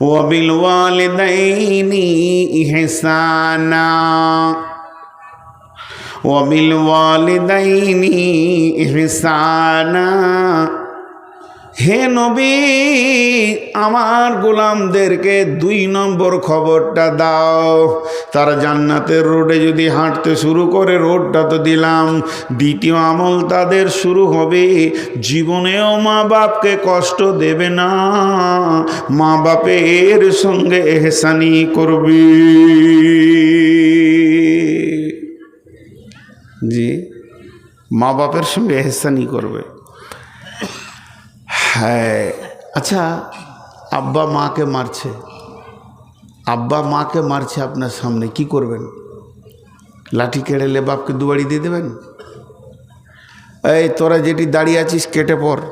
ওয়াবিল ওয়ালিদাইনি ইহসানা ওয়াবিল ওয়ালিদাইনি ইহসানা। হে নবী, আমার গোলামদেরকে 2 নম্বর খবরটা দাও। তারা জান্নাতের রোডে যদি হাঁটতে শুরু করে, রোডটা তো দিলাম, দ্বিতীয় আমল তাদের শুরু হবে, জীবনেও মা বাপকে কষ্ট দেবে না, মা বাপের সঙ্গে এহসানি করবে। জি, মা বাপের সঙ্গে এহসানি করবে। হ্যাঁ, আচ্ছা, আব্বা মাকে মারছে, আব্বা মাকে মারছে আপনার সামনে, কি করবেন? লাঠি কেড়েলে বাপকে দুবাড়ি দিয়ে দেবেন? এই তোরা যেটি দাঁড়িয়ে আছিস কেটে পড়,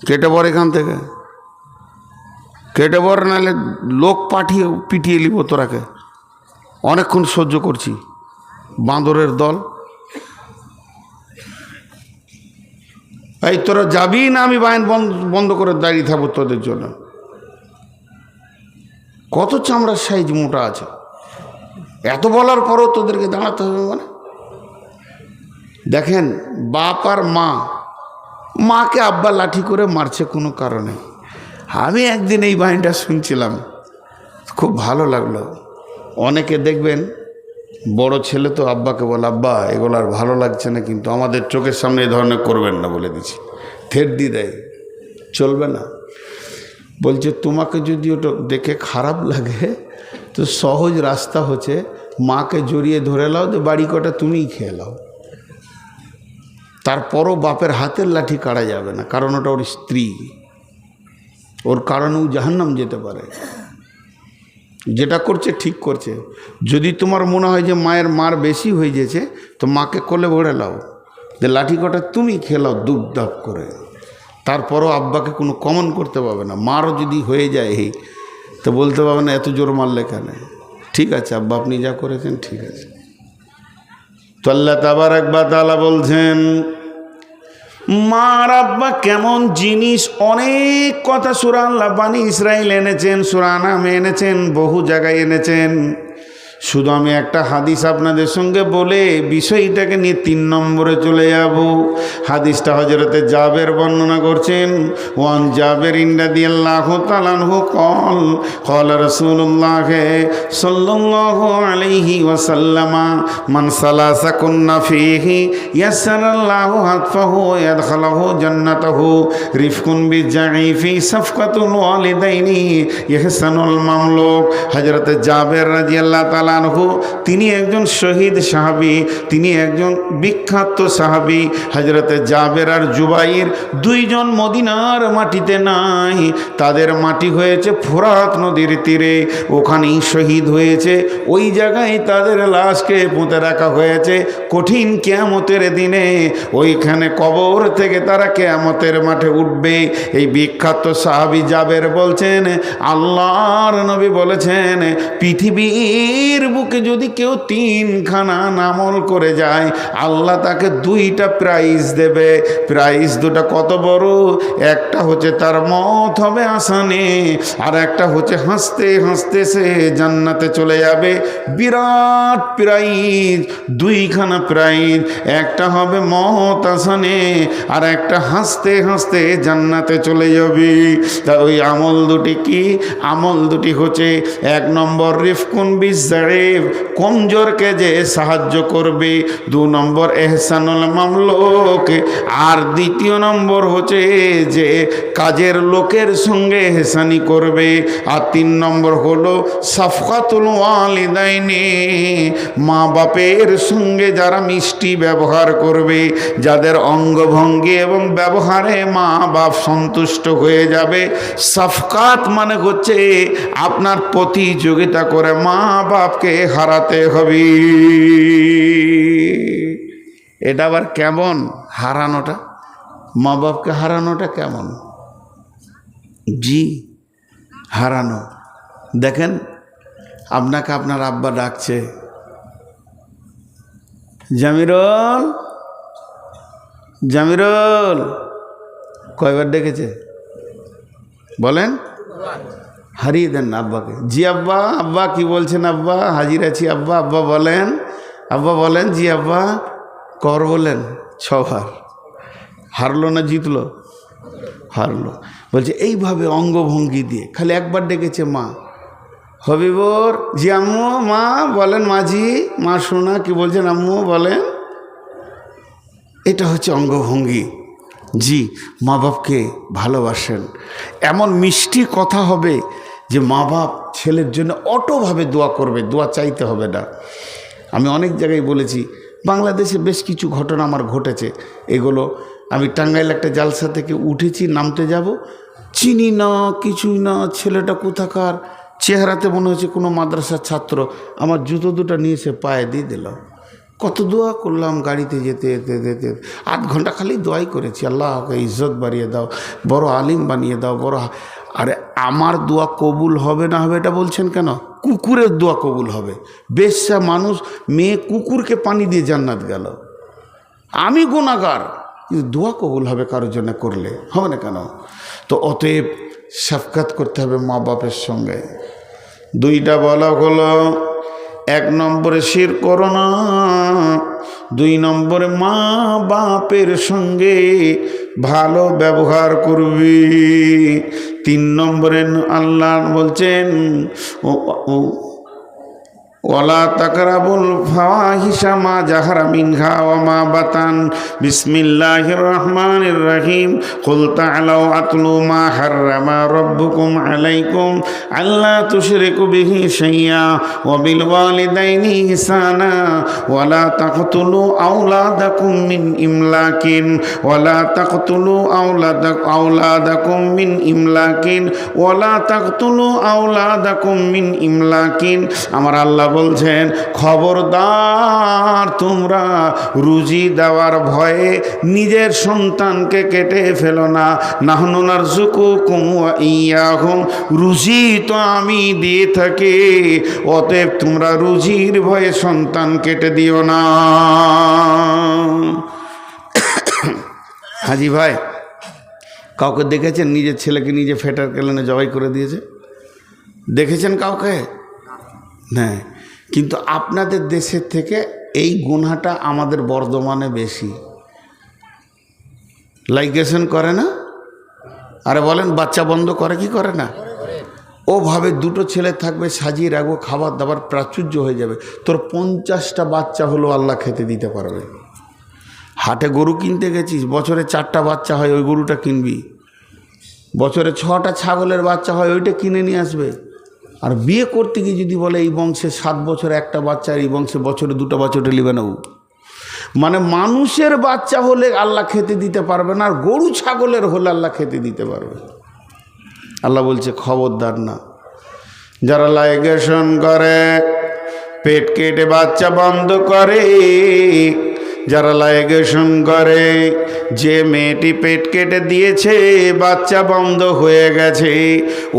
কেটে পড়, এখান থেকে কেটে পড়, নাহলে লোক পাঠিয়ে পিটিয়ে নিব তোরাকে। অনেকক্ষণ সহ্য করছি, বাঁদরের দল। এই তোরা যাবি না আমি বাহিন বন্ধ করে দাঁড়িয়ে থাকবো তোদের জন্য? কত চামড়ার সাইজ মোটা আছে, এত বলার পরও তোদেরকে দাঁড়াতে হবে মানে? দেখেন, বাপ আর মাকে আব্বা লাঠি করে মারছে কোনো কারণে। আমি একদিন এই বাহিনীটা শুনছিলাম, খুব ভালো লাগলো। অনেকে দেখবেন বড় ছেলে তো আব্বাকে বলে, আব্বা এগুলো আর ভালো লাগছে না, কিন্তু আমাদের চোখের সামনে এই ধরনের করবেন না বলে দিছি, থেট দিয়ে দেয়, চলবে না। বলছে তোমাকে যদি ওটা দেখে খারাপ লাগে তো সহজ রাস্তা হচ্ছে মাকে জড়িয়ে ধরে লাও, যে বাড়ি কটা তুমিই খেয়ে লাও। তারপরও বাপের হাতের লাঠি কাটা যাবে না, কারণ ওটা ওর স্ত্রী, ওর কারণেও জাহান্নাম যেতে পারে। যেটা করছে ঠিক করছে। যদি তোমার মনে হয় যে মায়ের মার বেশি হয়ে গেছে, তো মাকে কোলে ভরে লাও, যে লাঠি কটা তুমি খেলাও দুপ দাপ করে। তারপরও আব্বাকে কোনো কমন করতে পারবে না। মারও যদি হয়ে যায় তো বলতে পারবে না এত জোর মারলে কেন। ঠিক আছে আব্বা, আপনি যা করেছেন ঠিক আছে। তো আল্লাহ তাবারক ওয়া তাআলা বলছেন, মা আর আব্বা কেমন জিনিস, অনেক কথা সূরা আল্লাহ বানী ইসরাইল এনেছেন, সূরা আনামে এনেছেন, বহু জায়গায় এনেছেন। শুধু আমি একটা হাদিস আপনাদের সঙ্গে বলে বিষয়টাকে নিয়ে 3 নম্বরে চলে যাব। হাদিসটা হযরতে জাবের বর্ণনা করছেন। ওয়ান জাবের রাদিয়াল্লাহু তাআলা আনহু قال قال رسول الله صلى الله عليه وسلم من سلس كن فيه يسر الله حتفه ويدخله جنته رفق بالضعيف صفقة الوالدين إحسان المملوك। হযরতে জাবের রাদিয়াল্লাহু তাআলা আনহু, তিনি একজন শহীদ সাহাবী, তিনি একজন বিখ্যাত সাহাবী। হযরতে জাবের আর জুবাইর 2 জন মদিনার মাটিতে নাই, তাদের মাটি হয়েছে ফোরাত নদীর তীরে, ওখানেই শহীদ হয়েছে। ওই জায়গায় তাদের লাশকে পুঁতে রাখা হয়েছে। কঠিন কিয়ামতের দিনে ওইখানে কবর থেকে তারা কিয়ামতের মাঠে উঠবে। এই বিখ্যাত সাহাবী জাবের বলছেন, আল্লাহর নবী বলেছেন, পৃথিবীর বুকে যদি কেউ 3খানা আমল করে যায়, আল্লাহ তাকে 2টা প্রাইজ দেবে। প্রাইজ 2টা কত বড়! একটা হচ্ছে তার মত হবে আসানে, আর একটা হচ্ছে হাসতে হাসতে সে জান্নাতে চলে যাবে। বিরাট প্রাইজ, 2খানা প্রাইজ। একটা হবে মত আসানে, আর একটা হাসতে হাসতে জান্নাতে চলে যাবে। তা ওই আমল 2টি কি? আমল 2টি হচ্ছে, 1 নম্বর রিফকুন বিজারিফ, কমজোরকে যে সাহায্য করবে। 2 নম্বর এহসানুল মামলুক, আর 2য় নম্বর হচ্ছে যে কাজের লোকের সঙ্গে এহসানি করবে। আর 3 নম্বর হলো সাফকাতুল ওয়ালিদাইনি, মা বাপের সঙ্গে যারা মিষ্টি ব্যবহার করবে, যাদের অঙ্গভঙ্গি এবং ব্যবহারে মা বাপ সন্তুষ্ট হয়ে যাবে। সাফকাত মানে হচ্ছে আপনার প্রতিযোগিতা করে মা বাপকে হারাতে হবে। এটা আবার কেমন হারানোটা? মা বাপকে হারানোটা কেমন? জি, হারানো। দেখেন, আপনাকে আপনার আব্বা ডাকছে, জামিরুল, জামিরুল। কয়বার ডেকেছে বলেন? হারিয়ে দেন না আব্বাকে। জি আব্বা, আব্বা কি বলছেন আব্বা? হাজির আছি আব্বা। আব্বা বলেন, আব্বা বলেন। জি আব্বা। কর বলেন 6 বার। হারলো না জিতলো? হারলো। বলছে এইভাবে অঙ্গভঙ্গি দিয়ে। খালি একবার ডেকেছে মা, হবিবর। জি আম্মু। মা বলেন। মাঝি। মা শোনা কি বলছেন আম্মু বলেন। এটা হচ্ছে অঙ্গভঙ্গি। জি, মা বাপকে ভালোবাসেন। এমন মিষ্টি কথা হবে যে মা বাপ ছেলের জন্য অটোভাবে দোয়া করবে, দোয়া চাইতে হবে না। আমি অনেক জায়গায় বলেছি, বাংলাদেশে বেশ কিছু ঘটনা আমার ঘটেছে। এগুলো আমি টাঙ্গাইল একটা জালসা থেকে উঠেছি, নামতে যাব, চিনি না, কিছুই না। ছেলেটা কোথাকার, চেহারাতে মনে হচ্ছে কোনো মাদ্রাসার ছাত্র। আমার জুতো দুটো নিয়ে এসে পায়ে দিয়ে দিলাম। কত দোয়া করলাম গাড়িতে যেতে যেতে যেতে, 8 ঘন্টা খালি দোয়াই করেছি, আল্লাহকে ইজ্জত বাড়িয়ে দাও, বড় আলিম বানিয়ে দাও, বড়। আরে আমার দোয়া কবুল হবে না হবে এটা বলছেন কেন? কুকুরের দোয়া কবুল হবে। বেশ্যা মানুষ, মেয়ে কুকুরকে পানি দিয়ে জান্নাত গেল। আমি গুনাহগার, কিন্তু দোয়া কবুল হবে কারোর জন্য করলে, হবে না কেন? তো অতএব শাফকাত করতে হবে মা বাপের সঙ্গে। 2টা বলা হলো, 1 নম্বরে শির করো না, 2 নম্বরে মা বাপের সঙ্গে ভালো ব্যবহার করবি, 3 নম্বরে আল্লাহ বলছেন ওয়ালা তাকরাবুল ফাওয়াহিশা মা জাহারা মিনহা ওয়া মা বাতান। বিসমিল্লাহির রহমানির রহিম। কুল তাআলাউ আতলু মা হাররামা রাব্বুকুম আলাইকুম আল্লা তুশরিকু বিহি শাইয়্যা ওয়া বিল ওয়ালিদাইনি ইহসানা ওয়া লা তাকতুলু আওলাদাকুম মিন ইমলাকিন ওয়া লা তাকতুলু আওলাদাকুম মিন ইমলাকিন ওয়া লা তাকতুলু আওলাদাকুম মিন ইমলাকিন। আমার আল্লাহ বলছেন, খবরদার তোমরা রুজি দেওয়ার ভয়ে নিজের সন্তানকে কেটে ফেলো না। নাহনু নারযুকুকুম ওয়া ইয়্যাহুম, রুজি তো আমি দিয়ে থাকি, অতএব তোমরা রুজির ভয়ে সন্তান কেটে দিও না। হাজি ভাই, কাউকে দেখেছেন নিজের ছেলেকে নিজে ফেটার কেলেনে জবাই করে দিয়েছে? দেখেছেন কাউকে? হ্যাঁ, কিন্তু আপনাদের দেশের থেকে এই গুনাহটা আমাদের বর্ধমানে বেশি। লাইগেশন করে না? আরে বলেন, বাচ্চা বন্ধ করে কি করে না? ওভাবে 2টো ছেলে থাকবে, সাজিয়ে রাখবো, খাবার দাবার প্রাচুর্য হয়ে যাবে। তোর 50টা বাচ্চা হলো আল্লাহ খেতে দিতে পারবে। হাটে গরু কিনতে গেছিস, বছরে 4টা বাচ্চা হয়, ওই গরুটা কিনবি। বছরে 6টা ছাগলের বাচ্চা হয়, ওইটা কিনে নিয়ে আসবে। আর বিয়ে করতে গিয়ে যদি বলে এই বংশে 7 বছরে 1টা বাচ্চা, এই বংশে বছরে 2টা বাচ্চা নিবে না, মানে মানুষের বাচ্চা হলে আল্লাহ খেতে দিতে পারবে না, আর গরু ছাগলের হলে আল্লাহ খেতে দিতে পারবে। আল্লাহ বলছে খবরদার না। যারা লাইগেশন করে, পেট কেটে বাচ্চা বন্ধ করে, যারা লাইগেশন করে, যে মেয়েটি পেট কেটে দিয়েছে বাচ্চা বন্ধ হয়ে গেছে,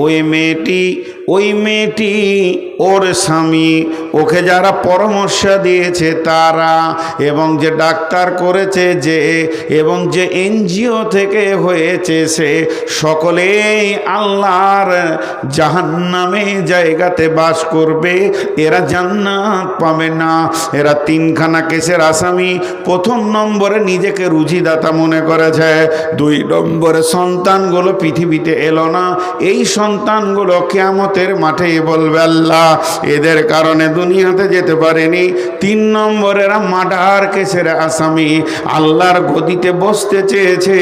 ওই মেয়েটি ওর স্বামী, ওকে যারা পরামর্শ দিয়েছে তারা, এবং যে ডাক্তার করেছে যে, এবং যে এনজিও থেকে হয়েছে সে, সকলেই আল্লাহর জাহান্নামে জায়গাতে বাস করবে। এরা জান্নাত পাবে না। এরা 3খানা কেসের আসামি। 1 নম্বরে নিজেকে রুজিদাতা মনে করেছে, 2 নম্বরে সন্তানগুলো পৃথিবীতে এলো না, এই সন্তানগুলো কিয়ামতের মাঠে বলবে আল্লাহ এদের কারণে দুনিয়াতে যেতে পারেনি। 3 নম্বরেরা মার্ডার কেসের আসামি, আল্লাহর গদিতে বসতে চেয়েছে,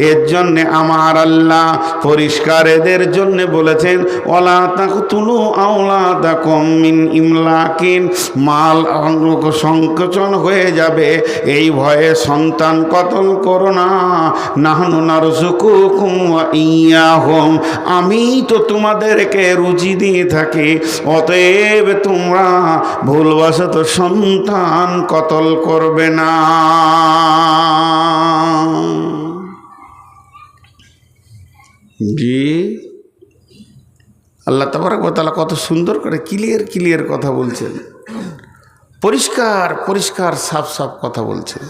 এর জন্যে আমার আল্লাহ পরিষ্কার এদের জন্য বলেছেন ওয়ালা তাকতুলু আওলাদাকুম মিন ইমলাকিন, মাল সংকোচন হয়ে যাবে এই ভয়ে সন্তান কতল করো না। নাহনু নারযুকুকুম ওয়া ইয়্যাহুম, আমি তো তোমাদেরকে রুজি দিয়ে থাকি, অতএব তোমরা ভুলবশত সন্তান কতল করবে না। জি, আল্লাহ তাবারক ওয়া তাআলা কত সুন্দর করে ক্লিয়ার কথা বলছেন, পরিষ্কার সাফ কথা বলছেন।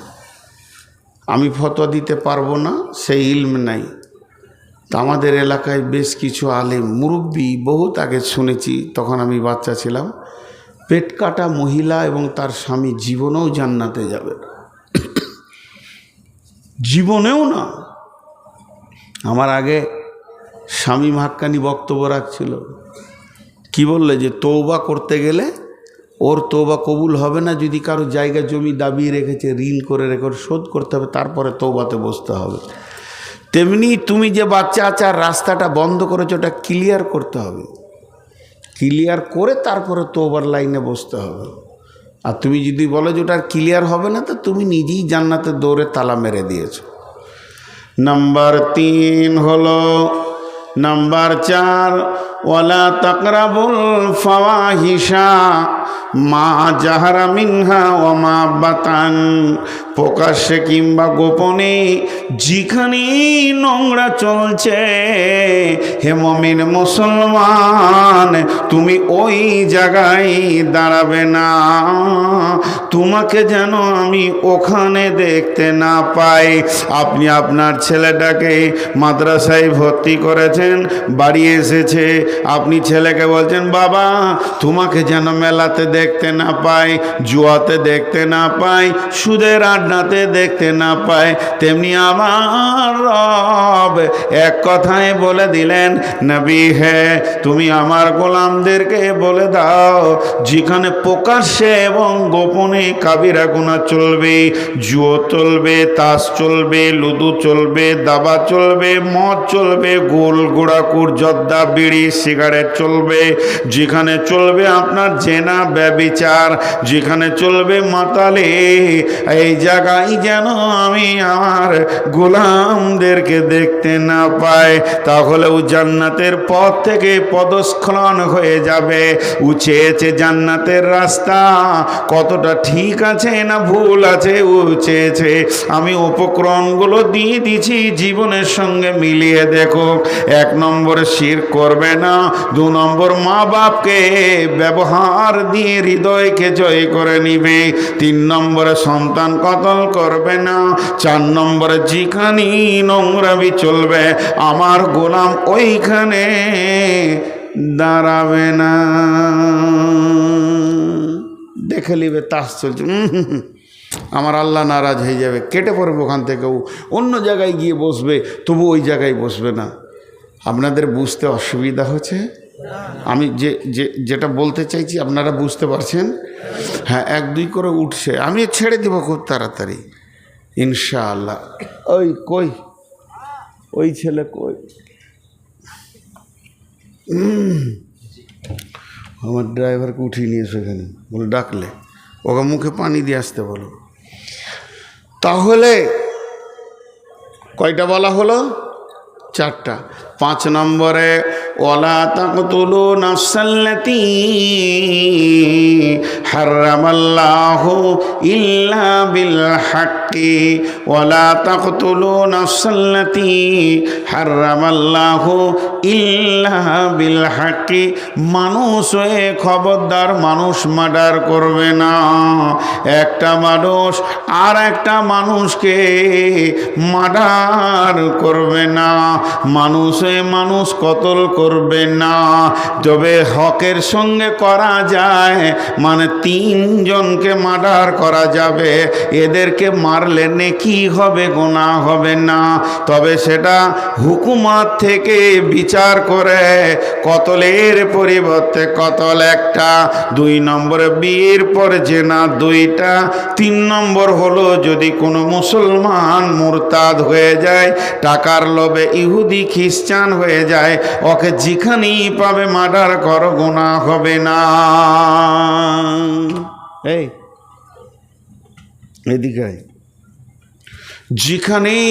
আমি ফতোয়া দিতে পারবো না, সেই ইলম নাই, তা আমাদের এলাকায় বেশ কিছু আলেম মুরব্বী বহুত আগে শুনেছি, তখন আমি বাচ্চা ছিলাম, পেট কাটা মহিলা এবং তার স্বামী জীবনেও জান্নাতে যাবে না, জীবনেও না। আমার আগে স্বামী হাক্কানি বক্তব্য রাখছিল, কি বললে যে তওবা করতে গেলে ওর তওবা কবুল হবে না যদি কারো জায়গা জমি দাবিয়ে রেখেছে, ঋণ করে রেখে শোধ করতে হবে, তারপরে তওবাতে বসতে হবে। তেমনি তুমি যে বাচ্চা আচার রাস্তাটা বন্ধ করেছো ওটা ক্লিয়ার করতে হবে, ক্লিয়ার করে তারপরে তওবার লাইনে বসতে হবে। আর তুমি যদি বলো যে ওটা ক্লিয়ার হবে না, তো তুমি নিজেই জান্নাতে দৌড়ে তালা মেরে দিয়েছো। নাম্বার 3 হলো, নাম্বার 4 ওয়ালা তাকরাবুল ফাওয়াহিশা মা জাহারা মিনহা ওয়া মা বাতান, প্রকাশ্যে কিংবা গোপনে যেখানে নোংরা চলছে, হে মুমিন মুসলমান তুমি ওই জায়গায় দাঁড়াবে না, তোমাকে যেন আমি ওখানে দেখতে না পাই। আপনি আপনার ছেলেটাকে মাদ্রাসায় ভর্তি করেছেন, বাড়ি এসেছে, আপনি ছেলেকে বলছেন বাবা তোমাকে যেন মেলাতে দেখতে না পাই, জুয়াতে দেখতে না পাই, সুদের আড্ডাতে দেখতে না পাই। তেমনি আমার রব এক কথায় বলে দিলেন, নবী হে তুমি আমার গোলামদেরকে বলে দাও যেখানে প্রকাশ্যে এবং গোপনে কাবিরা গুনাহ চলবে, জুয়া চলবে, তাস চলবে, লুডু চলবে, দাবা চলবে, মদ চলবে, গোল গোড়াকুর, জর্দা, বিড়ি, সিগারেট চলবে, যেখানে চলবে আপনার জেনা ব্যভিচার, যেখানে চলবে মাতালে, এই জায়গায় যেন আমি আমার গোলামদেরকে দেখতে না পাই। তাহলে ও জান্নাতের পথ থেকে পদস্খলন হয়ে যাবে। ও চেয়েছে জান্নাতের রাস্তা কতটা ঠিক আছে না ভুল আছে, ও চেয়েছে আমি উপকরণগুলো দিয়ে দিছি জীবনের সঙ্গে মিলিয়ে দেখো। 1 নম্বর শিরক করবে না, 2 নম্বর মা বাপকে ব্যবহার দিয়ে হৃদয়কে জয় করে নিবে, 3 নম্বরে সন্তান কতল করবে না, 4 নম্বরে যেখানে নোংরামি চলবে আমার গোলাম ওইখানে দাঁড়াবে না। দেখে নিবে তাস চলছে, আমার আল্লাহ নারাজ হয়ে যাবে, কেটে পড়বে ওখান থেকে, অন্য জায়গায় গিয়ে বসবে, তবু ওই জায়গায় বসবে না। আপনাদের বুঝতে অসুবিধা হচ্ছে? আমি যেটা বলতে চাইছি আপনারা বুঝতে পারছেন? হ্যাঁ, 1-2 করে উঠছে, আমি ছেড়ে দেবো খুব তাড়াতাড়ি ইনশাআল্লাহ। ওই ছেলে কই? আমার ড্রাইভারকে উঠিয়ে নিয়ে এসো এখানে, বলে ডাকলে ওকে মুখে পানি দিয়ে আসতে বলো। তাহলে কয়টা বলা হলো? 4টা। 5 নম্বরে ওয়ালা তাকতুলু নাফসাল্লাতী হারামাল্লাহু ইল্লা বিল হাক্কি, ওয়ালা তাকতুলু নাফসাল্লাতী হারামাল্লাহু ইল্লা বিল হাক্কি, মানুষ হয়ে খবরদার মানুষ মার্ডার করবে না। একটা মানুষ আর একটা মানুষকে মার্ডার করবে না, মানুষে মানুষ কতল করবে না। তবে হকের সঙ্গে করা যায়, মানে 3 জনকে মার্ডার করা যাবে, এদেরকে মারলে নেকি হবে, গুনাহ হবে না। তবে সেটা হুকুমত থেকে বিচার করে কতলের পরিবর্তে কতল 1টা, 2 নম্বরে বিয়ের পর জেনা 2টা, 3 নম্বর হলো যদি কোনো মুসলমান মুরতাদ হয়ে যায়, টাকার লোভে ইহুদি খ্রিস্টান হয়ে যায়, ওকে যেখানেই পাবে মার্ডার করো, গুনাহ হবে না। এই এদিকে যেখানেই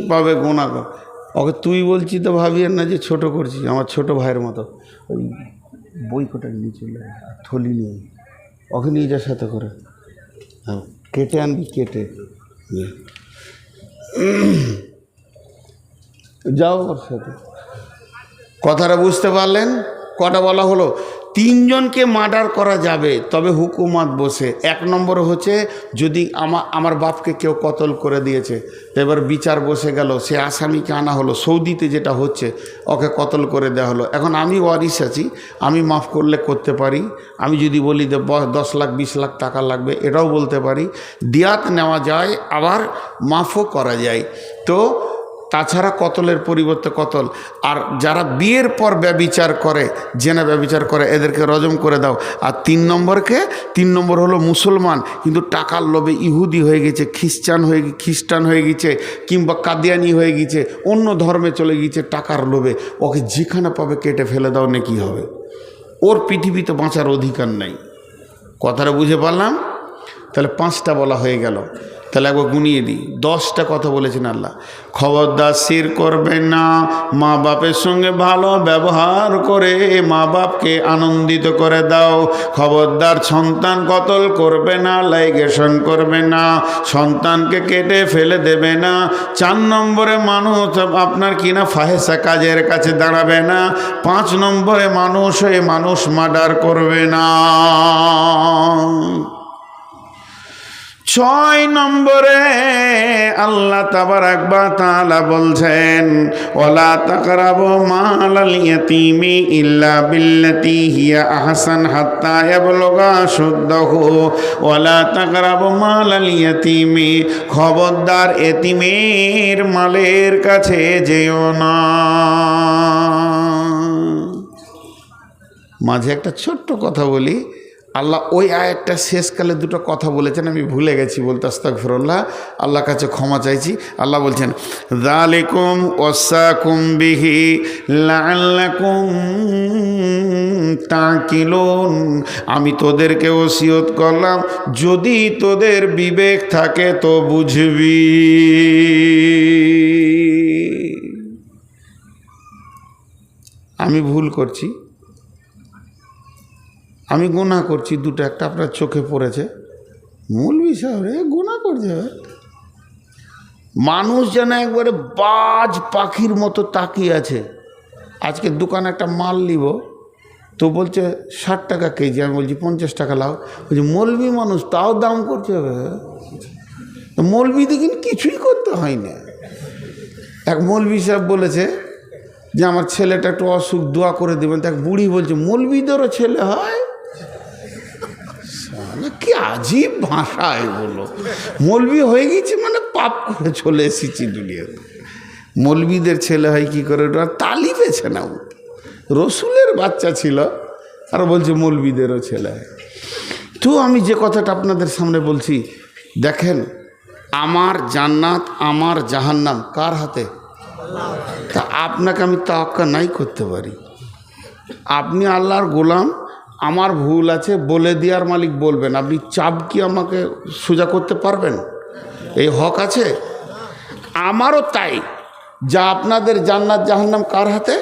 পাবে গুনাহ কর, ওকে তুই বলছি তো ভাবিয়েন না যে ছোট করছি, আমার ছোট ভাইয়ের মতো। ওই বই কোটা নিয়ে চলে থলি নিয়ে ওকে নিয়ে যার সাথে করে কেটে আনবি, কেটে যাও ওর সাথে। কথাটা বুঝতে পারলেন? কটা বলা হলো? তিনজনকে মার্ডার করা যাবে, তবে হুকুমত বসে। এক নম্বর হচ্ছে যদি আমার বাপকে কেউ কতল করে দিয়েছে, তো এবার বিচার বসে গেল, সে আসামিকে আনা হলো। সৌদিতে যেটা হচ্ছে, ওকে কতল করে দেওয়া হলো। এখন আমি ওয়ারিশ আছি, আমি মাফ করলে করতে পারি। আমি যদি বলি যে 10 লাখ 20 লাখ টাকা লাগবে, এটাও বলতে পারি। দিয়াত নেওয়া যায়, আবার মাফও করা যায়। তো তাছাড়া কতলের পরিবর্তে কতল। আর যারা বিয়ের পর ব্যভিচার করে, জেনা ব্যভিচার করে, এদেরকে রজম করে দাও। আর 3 নম্বর হলো মুসলমান কিন্তু টাকার লোভে ইহুদি হয়ে গেছে, খ্রিস্টান হয়ে গেছে, কিংবা কাদিয়ানি হয়ে গেছে, অন্য ধর্মে চলে গিয়েছে টাকার লোভে, ওকে যেখানে পাবে কেটে ফেলে দাও, নাকি হবে। ওর পৃথিবীতে বাঁচার অধিকার নাই। কথাটা বুঝে পারলাম? তাহলে 5টা বলা হয়ে গেল। তাহলে একবার গুনিয়ে দিই, 10টা কথা বলেছেন আল্লাহ। খবরদার শির করবে না, মা বাপের সঙ্গে ভালো ব্যবহার করে মা বাপকে আনন্দিত করে দাও। খবরদার সন্তান কতল করবে না, লাইগেশন করবে না, সন্তানকে কেটে ফেলে দেবে না। 4 নম্বরে মানুষ আপনার কিনা ফাহেসা কাজের কাছে দাঁড়াবে না। 5 নম্বরে মানুষ মার্ডার করবে না। 6 নম্বরে আল্লাহ তাবারাক ওয়া তাআলা বলছেন, ওয়ালা তাকরাবু মালাল ইয়াতীমি ইল্লা বিল্লাতী হিয়া আহসান হাত্তা ইয়াবলুগা শুদ্দাহু। ওয়ালা তাকরাবু মালাল ইয়াতীমি, খবরদার এতিমের মালের কাছে যেও না। মাঝে একটা ছোট্ট কথা বলি, আল্লাহ ওই আয়াতটা শেষকালে 2টো কথা বলেছেন, আমি ভুলে গেছি বলতে, আস্তাগফিরুল্লাহ, আল্লাহর কাছে ক্ষমা চাইছি। আল্লাহ বলছেন, যালিকুম ওয়াসাকুম বিহি লাআল্লাকুম তাকিলুন। আমি তোদেরকে ওসিয়ত করলাম, যদি তোদের বিবেক থাকে তো বুঝবি। আমি ভুল করছি, আমি গুনাহ করছি, 2টো, একটা আপনার চোখে পড়েছে, মূল বিষয় গুনাহ করছে। মানুষ যেন একবারে বাজ পাখির মতো তাকিয়ে আছে। আজকে দোকানে একটা মাল নিব, তো বলছে 60 টাকা কেজি, আমি বলছি 50 টাকা লাও। বলছি মৌলবি মানুষ, তাও দাম করছে। মৌলবি দেখুন কিছুই করতে হয় না। এক মৌলবি সাহেব বলেছে যে আমার ছেলেটা একটু অসুখ, দোয়া করে দেবেন। এক বুড়ি বলছে মৌলবিদেরও ছেলে হয়? কি আজীব ভাষা এগুলো। মৌলবি হয়ে গেছি মানে পাপ করে চলে এসেছি দুনিয়াতে। মৌলবিদের ছেলে হয় কি করে? ওটা তালি পেছে না, রসুলের বাচ্চা ছিল, আর বলছে মৌলবিদেরও ছেলে হয়। তো আমি যে কথাটা আপনাদের সামনে বলছি, দেখেন, আমার জান্নাত আমার জাহান্নাম কার হাতে? তা আপনাকে আমি তাওয়াক্কা নাই করতে পারি। আপনি আল্লাহর গোলাম, আমার ভুল আছে বলে দেওয়ার মালিক বলবেন। আপনি চাপ কি আমাকে সোজা করতে পারবেন? এই হক আছে? আমারও তাই। যা আপনাদের জান্নাত জাহান্নাম কার হাতে?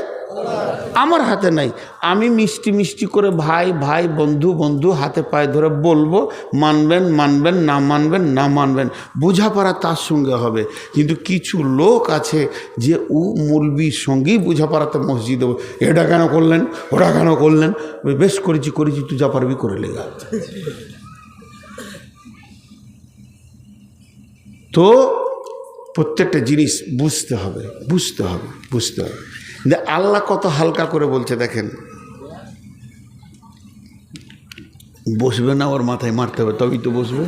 আমার হাতে নাই। আমি মিষ্টি মিষ্টি করে ভাই ভাই, বন্ধু বন্ধু, হাতে পায়ে ধরে বলবো, মানবেন মানবেন, না মানবেন না মানবেন, বোঝাপড়া তার সঙ্গে হবে। কিন্তু কিছু লোক আছে যে ও মৌলবির সঙ্গেই বোঝাপড়াতে মসজিদে, এটা কেন করলেন, ওটা কেন করলেন, বেশ করেছি তুই যা পারবি করে লেগা। তো প্রত্যেকটা জিনিস বুঝতে হবে। আল্লাহ কত হালকা করে বলছে দেখেন, বসবে না, ওর মাথায় মারতে হবে তবেই তো বসবে।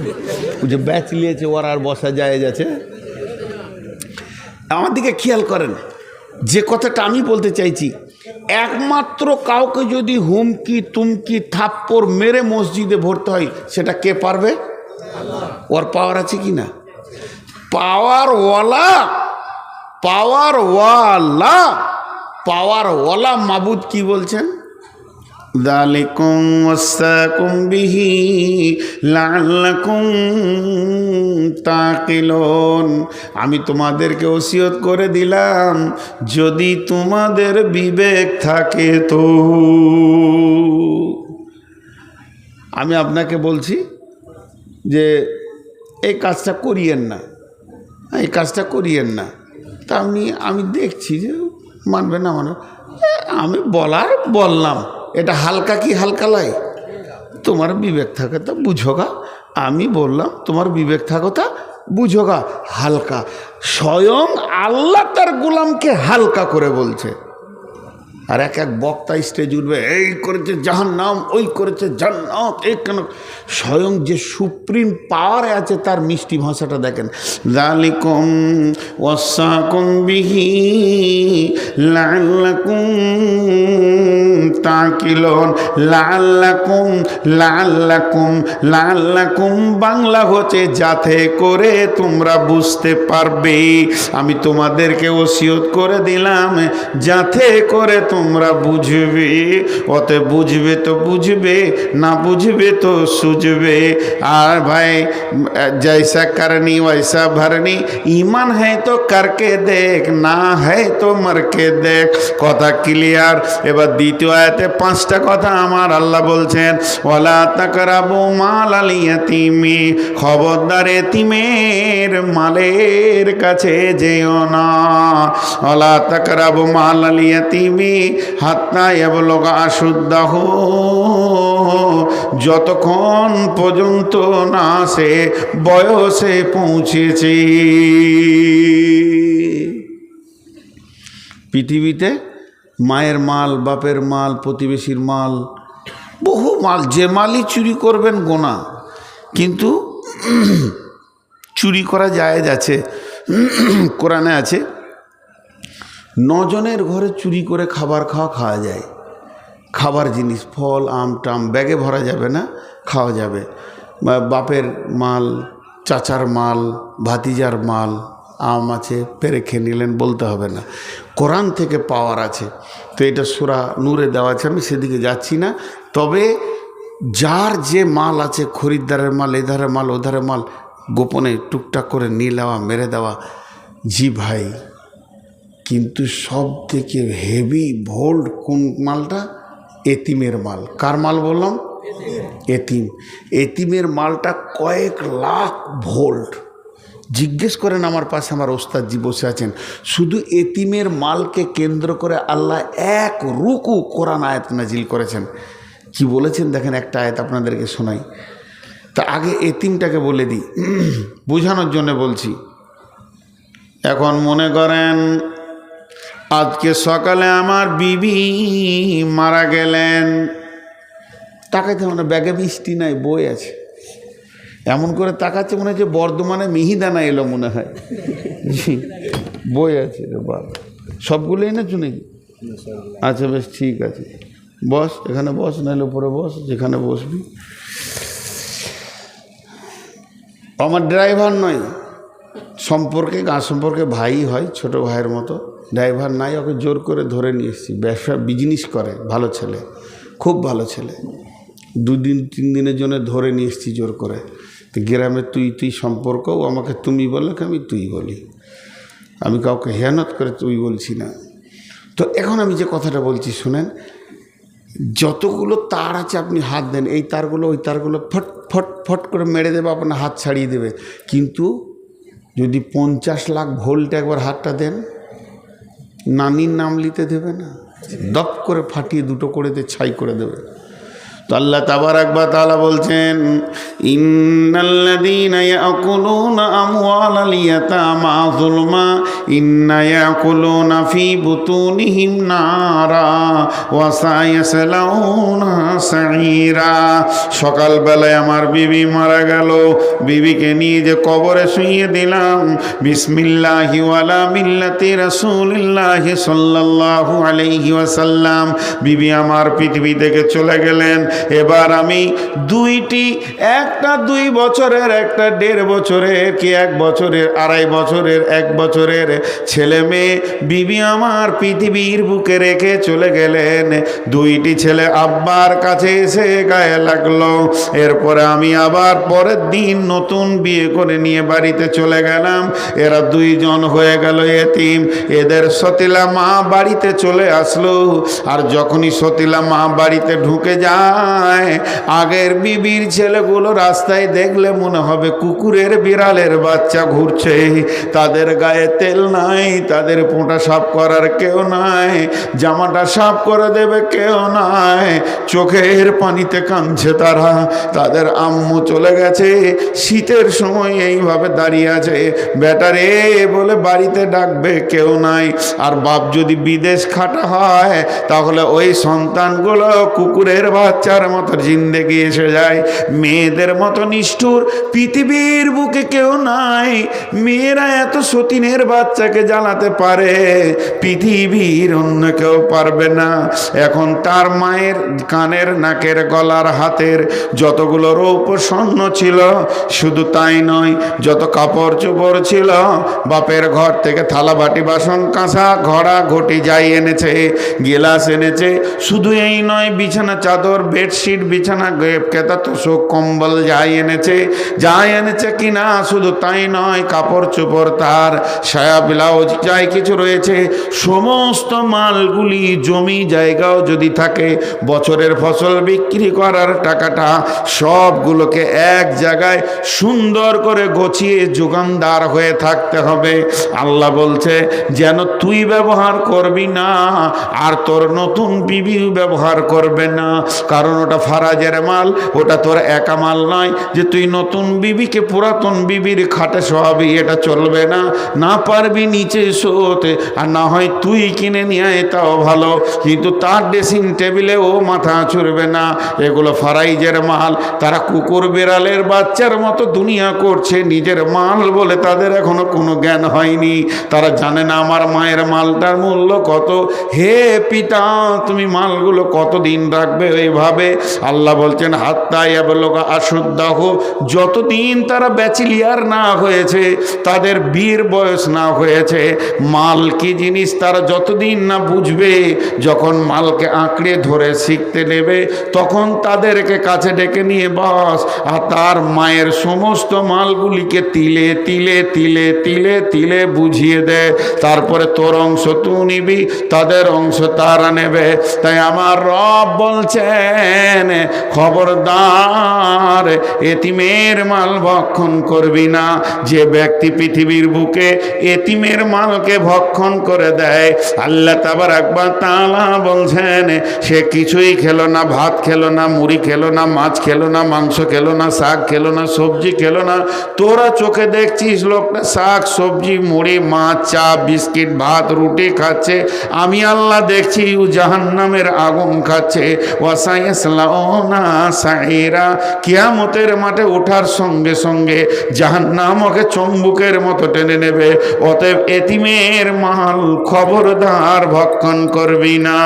ও যে ব্যাচ নিয়েছে, ওর আর বসা যায় যাচ্ছে। আমার দিকে খেয়াল করেন, যে কথাটা আমি বলতে চাইছি, একমাত্র কাউকে যদি হুমকি তুমকি থাপ্পড় মেরে মসজিদে ভরতে হয়, সেটা কে পারবে? ওর পাওয়ার আছে কি না? পাওয়ারওয়ালা মাবুদ কি বলছেন? যালিকুম ওয়াসাকুম বিহি লাআল্লাকুম তাকিলুন। আমি তোমাদেরকে ওসিয়ত করে দিলাম, যদি তোমাদের বিবেক থাকে তো। আমি আপনাকে বলছি যে এই কাজটা করিয়েন না, তা আমি দেখছি যে মানবে না, আমি বললাম, এটা হালকা কি হালকা লাই? তোমার বিবেক থাকে তা বুঝোগা। আমি বললাম তোমার বিবেক থাকো তা বুঝোগা। হালকা, স্বয়ং আল্লাহ তার গোলামকে হালকা করে বলছে। আর এক এক বক্তা স্টেজ উঠবে, এই করেছে জাহান্নাম, ওই করেছে জান্নাত, এই কেন। স্বয়ং যে সুপ্রিম পাওয়ারে আছে তার মিষ্টি ভাষাটা দেখেন। যালিকুম ওয়াসাকুম বিহি লাআল্লাকুম তাকিলুন। লাআল্লাকুম বাংলা হচ্ছে যাতে করে তোমরা বুঝতে পারবে। আমি তোমাদেরকে ওসিয়ত করে দিলাম যাতে করে তোমরা বুঝবে। অতে বুঝবে তো বুঝবে, না বুঝবে তো সুঝবে। আর ভাই জৈসা করনি वैसा भरनी, ईमान है तो करके देख, ना है तो मर के देख। কথা ক্লিয়ার। এবার দ্বিতীয় আয়াতে 5টা কথা আমার আল্লাহ বলছেন, ওয়ালা তাকরাবু মালাল ইয়াতীমি, খবরদার এতিমের মালের কাছে যেও না। ওয়ালা তাকরাবু মালাল ইয়াতীমি হাত্তা ইয়াবলুগা আশুদ্দাহু, যতক্ষণ পর্যন্ত না সে বয়সে পৌঁছেছে। পৃথিবীতে মায়ের মাল, বাপের মাল, প্রতিবেশীর মাল, বহু মাল, যে মালই চুরি করবেন গোনা, কিন্তু চুরি করা জায়েজ আছে। কোরআনে আছে 9 জনের ঘরে চুরি করে খাবার খাওয়া যায়। খাবার জিনিস, ফল, আম টাম ব্যাগে ভরা যাবে না, খাওয়া যাবে। বাপের মাল, চাচার মাল, ভাতিজার মাল, আম আছে পেরে খেয়ে নিলেন, বলতে হবে না। কোরআন থেকে পাওয়ার আছে। তো এটা সূরা নূরে দেওয়া আছে, আমি সেদিকে যাচ্ছি না। তবে যার যে মাল আছে, খরিদ্দারের মাল, এধারের মাল, ওধারের মাল, গোপনে টুকটাক করে নিয়ে নেওয়া, মেরে দেওয়া, জি ভাই। কিন্তু সব থেকে হেভি ভোল্ট কোন মালটা? এতিমের মাল। কার মাল বললাম? এতিম। এতিমের মালটা কয়েক লাখ ভোল্ট। জিজ্ঞেস করেন, আমার পাশে আমার ওস্তাদজি বসে আছেন, শুধু এতিমের মালকে কেন্দ্র করে আল্লাহ এক রুকু কোরআন আয়াত নাজিল করেছেন। কি বলেছেন দেখেন, একটা আয়াত আপনাদেরকে শোনাই। তা আগে এতিমটাকে বলে দিই, বোঝানোর জন্য বলছি। এখন মনে করেন আজকে সকালে আমার বিবি মারা গেলেন, তাকাইতে মানে ব্যাগে মিষ্টি নাই, বই আছে, এমন করে তাকাচ্ছে মনে হচ্ছে বর্ধমানে মিহিদানা এলো মনে হয়। জি, বই আছে রে বাবা, সবগুলো এনেছো নাকি? আচ্ছা বেশ, ঠিক আছে, বস, এখানে বস, নাহলে উপরে বস, যেখানে বসবি। আমার ড্রাইভার নয়, সম্পর্কে, গাঁ সম্পর্কে ভাই হয়, ছোট ভাইয়ের মতো। ড্রাইভার নাই, ওকে জোর করে ধরে নিয়ে এসেছি। ব্যবসা বিজনেস করে, ভালো ছেলে, খুব ভালো ছেলে। 2 দিন 3 দিনের জন্য ধরে নিয়ে এসেছি জোর করে। তো গ্রামে তুই সম্পর্কও আমাকে তুমি বলে, আমি তুই বলি, আমি কাউকে হেয়ানত করে তুই বলছি না। তো এখন আমি যে কথাটা বলছি শুনেন, যতগুলো তার আছে আপনি হাত দেন, এই তারগুলো ওই তারগুলো ফট ফট ফট করে মেরে দেবে, আপনার হাত ছাড়িয়ে দেবে। কিন্তু যদি 50 লাখ ভোল্টে একবার হাতটা দেন, নানির নাম নিতে দেবে না, দপ করে ফাটিয়ে 2 করে দিয়ে ছাই করে দেবে। তো আল্লাহ তাবারাক ওয়া তাআলা বলছেন, ইন্নাল্লাযীনা ইয়াকুলুনা আমওয়ালাল ইয়াতামা যুলমা ইন্না ইয়াকুলুনা ফি বুতুনিহিম নারা ওয়া সায়াসলাউনা সাঈরা। সকালবেলায় আমার বিবি মারা গেল, বিবিকে নিয়ে যে কবরে শুইয়ে দিলাম, বিসমিল্লাহি ওয়ালা মিল্লাতি রাসূলিল্লাহি সাল্লাল্লাহু আলাইহি ওয়াসাল্লাম। বিবি আমার পৃথিবী থেকে চলে গেলেন। এবার আমি একটা 2 বছরের, একটা 1.5 বছরের, কি 1 বছরের, 2.5 বছরের, 1 বছরের ছেলে মেয়ে বিবি আমার পৃথিবীর বুকে রেখে চলে গেলেন। 2টি ছেলে আব্বার কাছে এসে গায়ে লাগলো। এরপরে আমি আবার পরের দিন নতুন বিয়ে করে নিয়ে বাড়িতে চলে গেলাম। এরা 2 জন হয়ে গেল এতিম। এদের সতীলা মা বাড়িতে চলে আসলো। আর যখনই সতীলা মা বাড়িতে ঢুকে যায়, আগের বিবির ছেলেগুলো রাস্তায় দেখলে মনে হবে কুকুরের বিড়ালের বাচ্চা ঘুরছে। তাদের গায়ে তেল নাই, তাদের পোঁটা সাফ করার কেউ নাই, জামাটা সাফ করে দেবে কেউ নাই। চোখের পানিতে কাঁদছে তারা, তাদের আম্মু চলে গেছে, শীতের সময় এইভাবে দাঁড়িয়ে আছে, বেটারে বলে বাড়িতে ডাকবে কেউ নাই। আর বাপ যদি বিদেশ খাটা হয় তাহলে ওই সন্তানগুলো কুকুরের বাচ্চার মতো জিন্দেগি এসে যায়। মেয়েদের মতো নিষ্ঠুর পৃথিবীর বুকে কেউ নাই। মেয়েরা এত সতীনের বাচ্চাকে জ্বালাতে পারে, পৃথিবীর অন্য কেউ পারবে না। এখন তার মায়ের কানের, নাকের, গলার, হাতের যতগুলো রৌপ্য স্বর্ণ ছিল, শুধু তাই নয়, যত কাপড় চোপড় ছিল, বাপের ঘর থেকে থালা বাটি বাসন কাঁসা ঘড়া ঘটি যাই এনেছে, গিলাস এনেছে। শুধু এই নয়, বিছানা চাদর, বেডশিট, বিছানা কেতা, তোষক, কম্বল যাই এনেছে কিনা, শুধু তাই নয়, কাপড় চোপড়, তার সায়া ব্লাউজ যাই কিছু রয়েছে, সমস্ত মালগুলি, জমি জায়গাও যদি থাকে, বছরের ফসল বিক্রি করার টাকাটা সবগুলোকে এক জায়গায় সুন্দর করে গছিয়ে যোগানদার হয়ে থাকতে হবে। আল্লাহ বলছে যেন তুই ব্যবহার করবি না, আর তোর নতুন বিবিও ব্যবহার করবে না, কারণ ওটা ফারাজের মাল, ওটা তোর একা মাল নয় যে তুই নতুন বিবিকে পুরাতন বিবির খাটে শোয়াবি, এটা চলবে না। না পারবি নিচে শোতে, আর না হয় তুই কিনে নিয়ে আয়, তাও ভালো, কিন্তু তার ড্রেসিং টেবিলে ও মাথা চড়বে না। এগুলো ফারাইজের মাল। তারা কুকুর বিড়ালের বাচ্চার মতো দুনিয়া করছে, নিজের মাল বলে তাদের এখনো কোনো জ্ঞান হয়নি। তারা জানে না আমার মায়ের মালটার মূল্য কত। হে পিতা, তুমি মালগুলো কতদিন রাখবে ওইভাবে? আল্লাহ বলছেন হাত্তা ইয়াবলুগা আশুদ্দাহ, যতদিন তারা ব্যাচিলিয়ার না হয়েছে, তাদের বীর বয়স না হয়েছে, মাল কি জিনিস তারা যতদিন না বুঝবে, যখন মালকে আঁকড়ে ধরে শিখতে নেবে, তখন তাদেরকে কাছে ডেকে নিয়ে বস, আর তার মায়ের সমস্ত মালগুলিকে তিলে তিলে তিলে তিলে তিলে বুঝিয়ে দে। তারপরে তোর অংশ তুই নিবি, তাদের অংশ তারা নেবে। তাই আমার রব বলছেন খবরদার, এতিমের মাল ভক্ষণ করবি না। যে ব্যক্তি পৃথিবীর বুকে এতিমের মালকে ভক্ষণ করে দেয়, আল্লাহ তাবারাক ওয়া তাআলা বলছেন সে কিছুই খেলো না, ভাত খেলো না, মুড়ি খেলো না, মাছ খেলো না, মাংস খেলো না, শাক খেলো না, সবজি খেলো না। তোরা চোখে দেখছিস লোকটা শাক, সবজি, মুড়ি, মাছ, চা, বিস্কিট, ভাত, রুটি খাচ্ছে, আমি আল্লাহ দেখছি ও জাহান্নামের আগুন খাচ্ছে। ওয়াসায়াসলাউনা সাইরা, কিয়ামতের মাঠে ওঠার সঙ্গে সঙ্গে জাহান্নাম ওকে চম্বুকের মতো টেনে নেবে। অতএব এতিমের মাল খবরদার ভক্ষণ করবি না।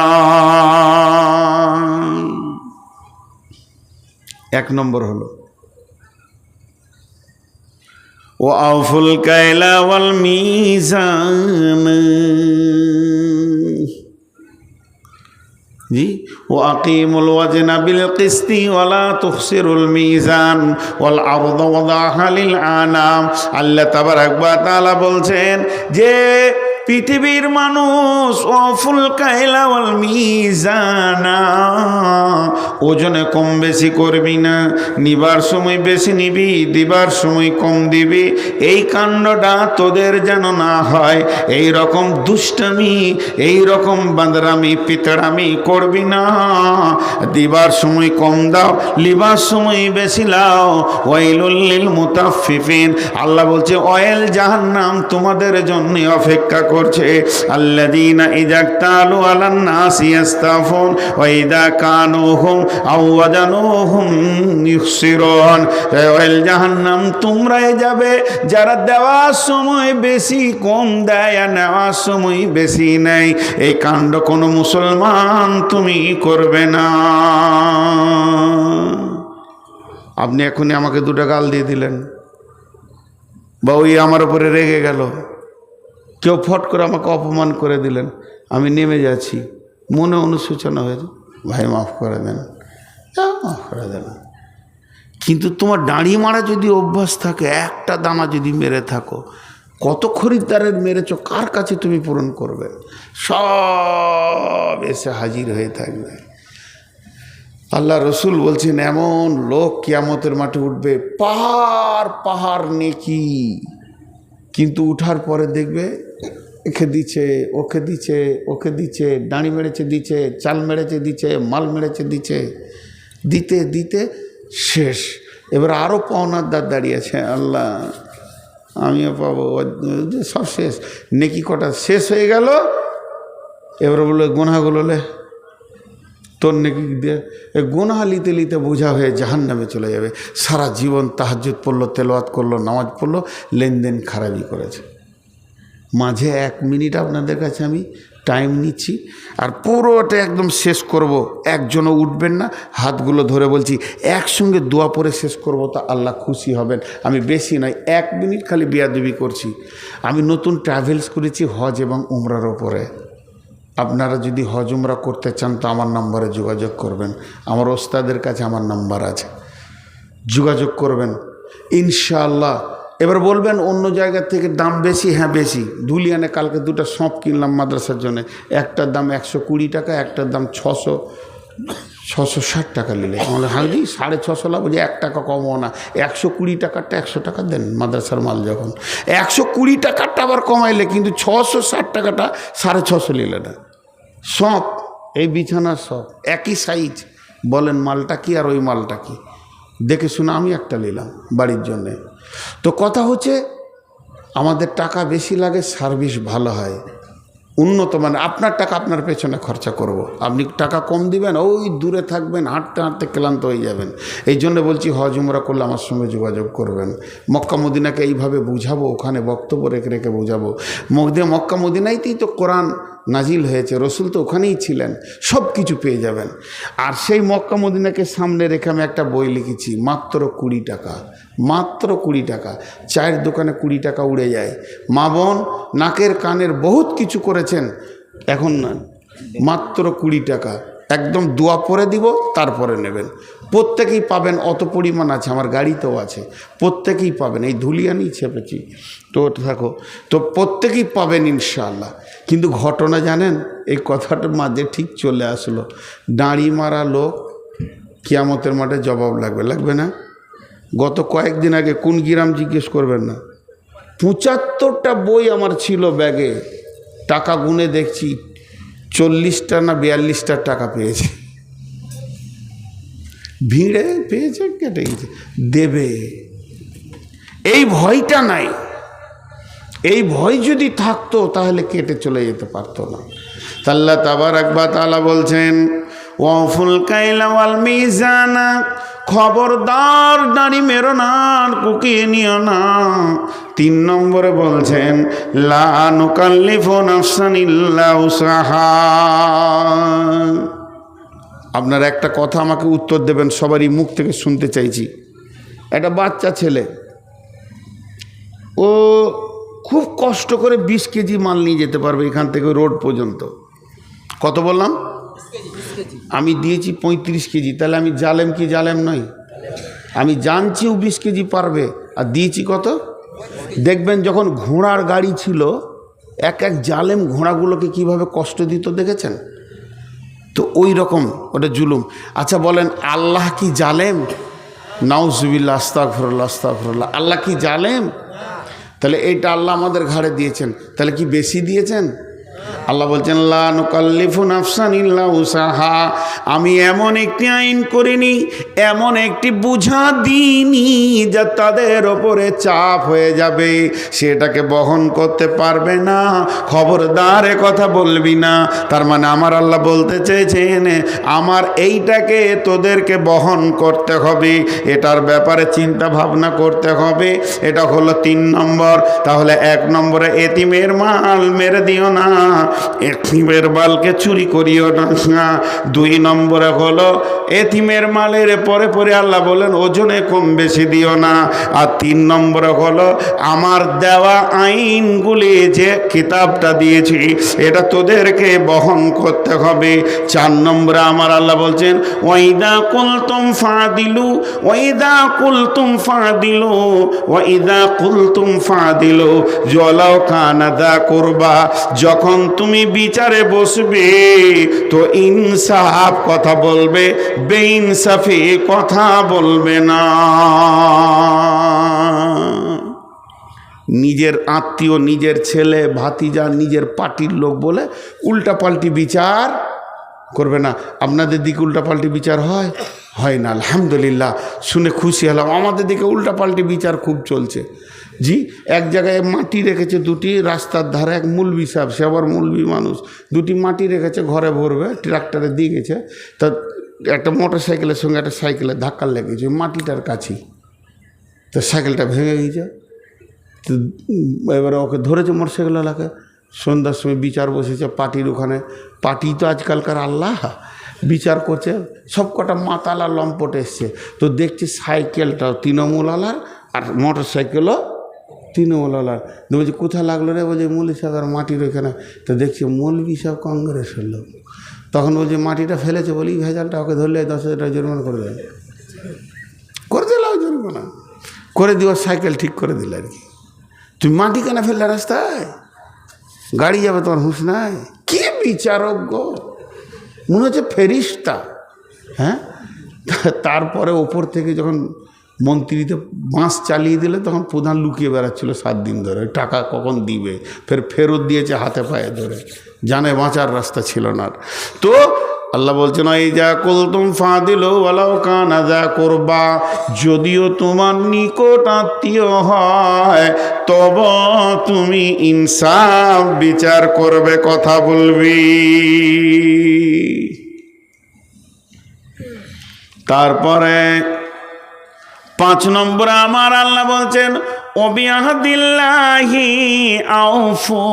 এক নম্বর হলো ও আউফুল কায়লা ওয়াল মিজান, জি, ও আকিমুল ওয়াজনা বিল কিসতি ওয়ালা তুখসিরুল মিজান ওয়াল আরদা ওয়াদাহা লিল আনাম। আল্লাহ তাবারাক ওয়া তাআলা বলছেন যে পৃথিবীর মানুষ ওয়াফুল কায়লা ওয়াল মিজানা, ওজনে কম বেশি করবি না, নিবার সময় বেশি নিবি, দিবার সময় কম দিবি। এই কাণ্ডটা তোদের যেন না হয়। এই রকম দুষ্টামি, এই রকম বাঁদরামি পিতড়ামি করবি না। দিবার সময় কম দাও, লিবার সময় বেশি লাও। ওয়াইলুল লিল মুতাফফিফিন, আল্লাহ বলছে অয়েল জাহান্নাম তোমাদের জন্য অপেক্ষা করছে। আল্লাযীনা ইযা তালু আলান নাসি ইস্তাফুন ওয়া ইযা কানুহুম আও ওয়াজানুহুম ইখসিরুন। ওয়াইল জাহান্নাম তোমরাই যাবে যারা দেওয়ার সময় বেশি কম দেয় আর নেওয়ার সময় বেশি নেয়। এই কাণ্ড কোনো মুসলমান তুমি করবে না। আপনি এখনই আমাকে দুটো গাল দিয়ে দিলেন, বা ওই আমার উপরে রেগে গেল, কেউ ফট করে আমাকে অপমান করে দিলেন, আমি নেমে যাচ্ছি, মনে অনুশোচনা হয়েছে, ভাই মাফ করে দেন, মাফ করে দেন। কিন্তু তোমার দাঁড়িয়ে মারা যদি অভ্যাস থাকে, একটা দানা যদি মেরে থাকো, কত খরিদ্দারের মেরেছ, কার কাছে তুমি পূরণ করবে? সব এসে হাজির হয়ে থাকবে। আল্লাহ রসুল বলছেন এমন লোক কিয়ামতের মাঠে উঠবে, পাহাড় পাহাড় নেকি, কিন্তু উঠার পরে দেখবে একে দিচ্ছে, ওকে দিচ্ছে, ওকে দিচ্ছে, দাঁড়ি মেরেছে দিচ্ছে, চাল মেরেছে দিচ্ছে, মাল মেরেছে দিচ্ছে, দিতে দিতে শেষ। এবার আরও পাওনার দ্বার দাঁড়িয়েছে, আল্লাহ আমিও পাবো, সব শেষ, নেকি কটা শেষ হয়ে গেল। এবার বললো গোনাগুলো লে তোর নেকি দিয়ে, গোনা লিতে লিতে বোঝা হয়ে জাহান্নামে চলে যাবে। সারা জীবন তাহাজ্জুদ পড়লো, তেলাওয়াত করলো, নামাজ পড়লো, লেনদেন খারাপই করেছে। মাঝে 1 মিনিট আপনাদের কাছে আমি টাইম নিচ্ছি, আর পুরোটা একদম শেষ করব। একজনও উঠবেন না, হাতগুলো ধরে বলছি একসঙ্গে দোয়া পড়ে শেষ করব, তা আল্লাহ খুশি হবেন। আমি বেশি নয়, 1 মিনিট খালি বিয়াদবি করছি। আমি নতুন ট্রাভেলস করেছি হজ এবং উমরার ওপরে। আপনারা যদি হজ উমরা করতে চান তো আমার নম্বরে যোগাযোগ করবেন, আমার ওস্তাদের কাছে আমার নাম্বার আছে, যোগাযোগ করবেন ইনশাআল্লাহ। এবার বলবেন অন্য জায়গা থেকে দাম বেশি, হ্যাঁ বেশি। ধুলিয়ানে কালকে 2টা সঁপ কিনলাম মাদ্রাসার জন্য, একটার দাম 120 টাকা, একটার দাম 660 টাকা নিলে। আমাদের হাঁড়ি 650 লাভ, বলছে 1 টাকা কমও না, 120 টাকারটা 100 টাকা দেন মাদ্রাসার মাল যখন, 120 টাকারটা আবার কমাইলে, কিন্তু 660 টাকাটা 650 নিলে না। সঁপ, এই বিছানার সঁপ একই সাইজ, বলেন মালটা কি আর ওই মালটা কি? দেখে শুনে আমি একটা নিলাম বাড়ির জন্যে। তো কথা হচ্ছে আমাদের টাকা বেশি লাগে, সার্ভিস ভালো হয়, উন্নত, মানে আপনার টাকা আপনার পেছনে খরচা করব। আপনি টাকা কম দিবেন, ওই দূরে থাকবেন, হাঁটতে হাঁটতে ক্লান্ত হয়ে যাবেন। এই জন্য বলছি হজ উমরা করলে আমার সঙ্গে যোগাযোগ করবেন। মক্কা মদিনাকে এইভাবে বুঝাবো, ওখানে বক্তব্য রেখে রেখে বুঝাবো। মক্কা মদিনাইতেই তো কোরআন নাজিল হয়েছে, রসুল তো ওখানেই ছিলেন, সব কিছু পেয়ে যাবেন। আর সেই মক্কা মদিনাকে সামনে রেখে আমি একটা বই লিখেছি, মাত্র 20 টাকা, মাত্র 20 টাকা। চায়ের দোকানে 20 টাকা উড়ে যায়। মা বোন নাকের কানের বহুত কিছু করেছেন, এখন না, মাত্র 20 টাকা। একদম দোয়া পরে দিব, তারপরে নেবেন। প্রত্যেকেই পাবেন, অত পরিমাণ আছে, আমার গাড়িতেও আছে, প্রত্যেকেই পাবেন। এই ধুলিয়ানেই ছেপেছি তো থাকো, তো প্রত্যেকেই পাবেন ইনশাআল্লাহ। কিন্তু ঘটনা জানেন, এই কথাটার মাঝে ঠিক চলে আসলো, দাঁড়ি মারা লোক কিয়ামতের মাঠে জবাব লাগবে, লাগবে না? গত কয়েকদিন আগে কোন গ্রাম জিজ্ঞেস করবেন না, 75টা বই আমার ছিল ব্যাগে, টাকা গুনে দেখছি 40টা না 42টার টাকা পেয়েছে। ভিড়ে পেয়েছে, কেটে গেছে, দেবে। এই ভয়টা নাই, এই ভয় যদি থাকতো তাহলে কেটে চলে যেতে পারতো না। আল্লাহ তাবারাক ওয়া তাআলা বলছেন, ওয়াফুল কাইলা ওয়াল মিজানা, খবরদার দাড়ি মেরো না, কুকিয়ে নিও না। 3 নম্বরে বলছেন, লা নুকাল্লিফু নাফসান ইল্লা উসাহা। আপনারা একটা কথা আমাকে উত্তর দেবেন, সবারই মুখ থেকে শুনতে চাইছি। একটা বাচ্চা ছেলে, ও খুব কষ্ট করে 20 কেজি মাল নিয়ে যেতে পারবে এখান থেকে রোড পর্যন্ত। কত বললাম? আমি দিয়েছি 35 কেজি, তাহলে আমি জালেম কি জালেম নই? আমি জানছি ও 20 কেজি পারবে, আর দিয়েছি কত? দেখবেন যখন ঘোড়ার গাড়ি ছিল, এক এক জালেম ঘোড়াগুলোকে কিভাবে কষ্ট দিত দেখেছেন তো? ওই রকম ওটা জুলুম। আচ্ছা বলেন, আল্লাহ কি জালেম? নাউজুবিল্লাহ, আস্তাগফিরুল্লাহ, আস্তাগফিরুল্লাহ। আল্লাহ কি জালেম? তাহলে এইটা আল্লাহ আমাদের ঘাড়ে দিয়েছেন, তাহলে কি বেশি দিয়েছেন? আল্লাহ বলছেন, লা নুকাল্লিফু নাফসান ইল্লা উসাহা। আমি এমন একটি আইন করিনি, এমন একটি বুঝা দিইনি যা তাদের ওপরে চাপ হয়ে যাবে, সেটাকে বহন করতে পারবে না। খবরদার এ কথা বলবি না। তার মানে আমার আল্লাহ বলতে চেয়েছেন, আমার এইটাকে তোদেরকে বহন করতে হবে, এটার ব্যাপারে চিন্তা ভাবনা করতে হবে। এটা হলো 3 নম্বর। তাহলে 1 নম্বরে এতিমের মাল মেরে দিও না, এতিমের মালকে চুরি করিও না। 2 নম্বরে হলো এতিমের মালের পরে পরে আল্লাহ বলেন ওজনে কম বেশি দিও না। আর 3 নম্বরে হলো আমার দেওয়া আইনগুলি, যে কিতাবটা দিয়েছি, এটা তোদেরকে বহন করতে হবে। 4 নম্বরে আমার আল্লাহ বলছেন, ওয়াইদা কুলতুম ফাদিলু, ওয়াইদা কুলতুম ফাদিলু, ওয়াইদা কুলতুম ফাদিলু ওয়ালাউ কানা দা কুরবা। যখন তুমি বিচারে বসবে তো ইনসাফ কথা বলবে, বেইনসাফি কথা বলবে না। নিজের আত্মীয়, নিজের ছেলে, ভাতিজা, নিজের পার্টির লোক বলে উল্টাপাল্টি বিচার করবে না। আপনাদের দিকে উল্টাপাল্টি বিচার হয়? হয় না, আলহামদুলিল্লাহ, শুনে খুশি হলাম। আমাদের দিকে উল্টাপাল্টি বিচার খুব চলছে। জি, এক জায়গায় মাটি রেখেছে দুটি রাস্তার ধারে, এক মৌলবি সাহেব, সে আবার মৌলবি মানুষ, দুটি মাটি রেখেছে ঘরে ভরবে, ট্রাক্টরে দিয়ে গেছে। তা একটা মোটর সাইকেলের সঙ্গে একটা সাইকেলের ধাক্কা লেগেছে মাটিটার কাছেই, তো সাইকেলটা ভেঙে গিয়েছে। তো এবারে ওকে ধরেছে মোটরসাইকেলওয়ালাকে। সন্ধ্যার সময় বিচার বসেছে পার্টির ওখানে। পার্টি তো আজকালকার আল্লাহ, বিচার করছে। সব কটা মাতালা লম্পট এসছে, তো দেখছি সাইকেলটাও তৃণমূলওয়ালার আর মোটর সাইকেলও তৃণমূলওয়ালার। বলছি কোথায় লাগলো রে? বলছে মৌলবি সাহেব আর মাটির ওইখানে। তো দেখছি মৌলবি সাহেব কংগ্রেসের লোক। তখন বলছে মাটিটা ফেলেছে বলি ভেজালটা, ওকে ধরলে 10,000 টাকা জরিমানা করে দেয়। করে দিল জরিমানা, করে দিও, সাইকেল ঠিক করে দিল আর কি। তুমি মাটি কেন ফেললে রাস্তায়? গাড়ি যাবে, তোমার হুঁশ নাই? কি বিচারক গো, মনে হচ্ছে ফেরিস্তা। হ্যাঁ, তারপরে ওপর থেকে যখন মন্ত্রীতে বাঁশ চালিয়ে দিলে তখন প্রধান লুকিয়ে বেড়াচ্ছিল 7 দিন ধরে, টাকা কখন দিবে। ফেরত দিয়েছে হাতে পায়ে ধরে, জানে বাঁচার রাস্তা ছিল না। তো আল্লাহ বলছেন এই যা কুলতুম ফাদিলু ওয়ালাউ কানা যা কুরবা, যদিও তোমার নিকট আত্মীয় হয় তবে তুমি ইনসাফ বিচার করবে, কথা বলবি। তারপরে 5 নম্বরে আমার আল্লাহ বলছেন ওবিয়াহদিল্লাহি আউফু,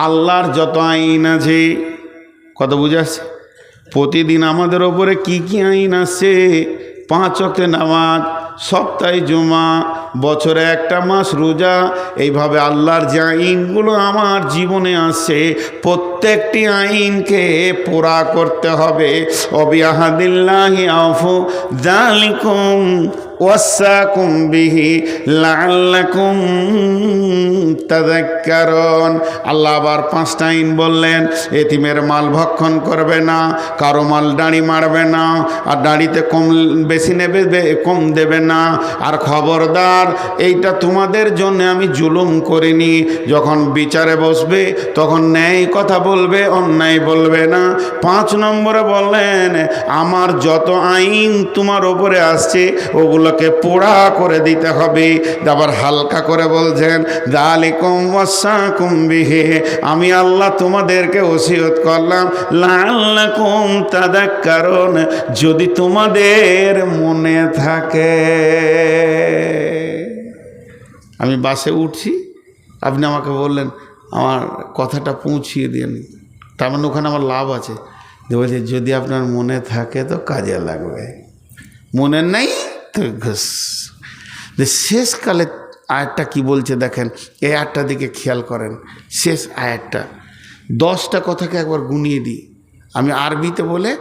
আল্লাহর যত আইন আছে, কত বুঝাচ্ছে? প্রতিদিন আমাদের ওপরে কি কি আইন আছে? 5 ওয়াক্তে নামাজ, সপ্তাহে জুমা, বছরে 1টা মাস রোজা, এইভাবে আল্লাহর যে আইনগুলো আমার জীবনে আছে প্রত্যেকটি আইনকে পুরা করতে হবে। ওবিয়াহদিল্লাহি আউফু যালিকুম ওয়াসাকুম বিহি লাআল্লাকুম তাযাক্কারুন। আল্লাহ আবার 5টা আইন বললেন। এতিমের মাল ভক্ষণ করবে না, কারো মাল দাঁড়ি মারবে না, আর দাঁড়িতে কম বেশি নেবে, কম দেবে না। আর খবরদার, এইটা তোমাদের জন্য আমি জুলুম করিনি। যখন বিচারে বসবে তখন ন্যায় কথা বলবে, অন্যায় বলবে না। 5 নম্বরে বললেন আমার যত আইন তোমার ওপরে আসছে ওগুলোকে পোড়া করে দিতে হবে। আবার হালকা করে বলছেন যালিকুম ওয়াসাকুম বিহি, আমি আল্লাহ তোমাদেরকে ওসিয়ত করলাম লাআল্লাকুম তাযাক্কারুন, যদি তোমাদের মনে থাকে। আমি বাসে উঠছি, আপনি আমাকে বললেন আমার কথাটা পৌঁছিয়ে দিন, তার মানে ওখানে আমার লাভ আছে। বলছে যদি আপনার মনে থাকে তো কাজে লাগবে, মনে নেই তো ঘুষ। শেষকালে আয়াতটা কি বলছে দেখেন, এই আয়াতটার দিকে খেয়াল করেন। শেষ আয়াতটা 10টা কথাকে একবার গুনিয়ে দিই। আমি আরবিতে বলে